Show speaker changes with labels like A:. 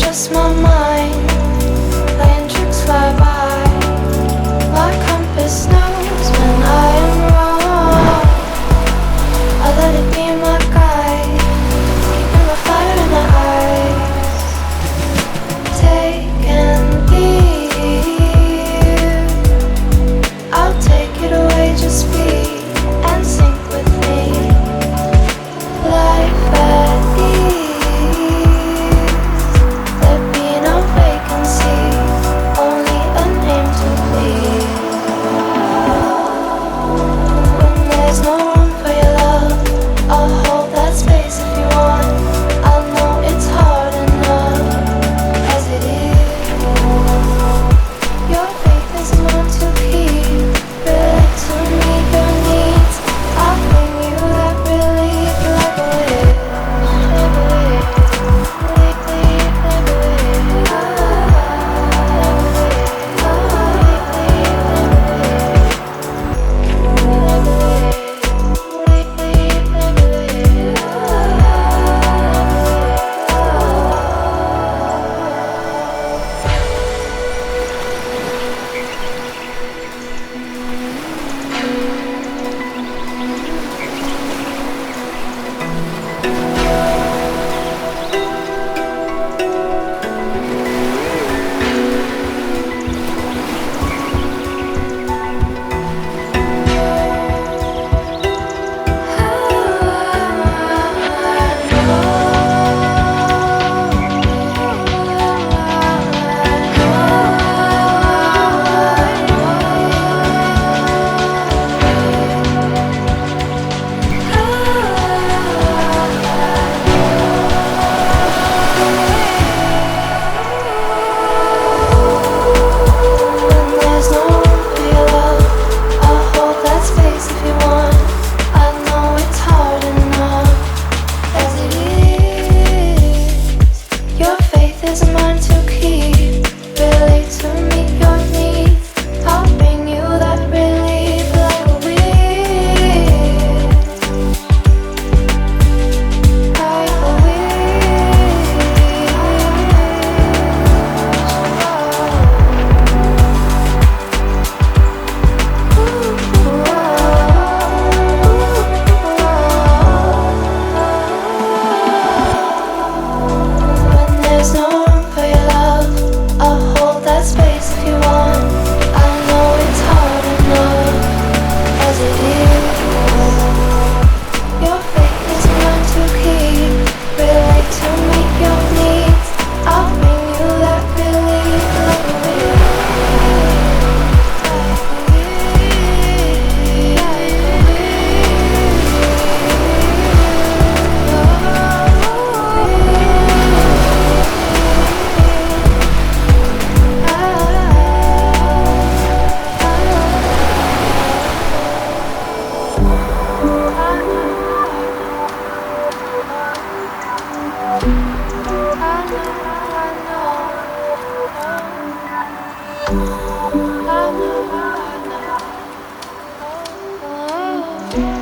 A: just my mind playing tricks fly by. My compass knows when I am wrong. I let it be my guide, keeping my fire in my eyes. Take and leave, I'll take it away, just be and sink with me. Life at ease, there be no vacancy, only a name to plead. When there's no room for your love, I'll hold that space if you want. I know it's hard enough as it is. Your faith is one to keep, relate to me your needs. I'll bring you that relief like a wish. I know.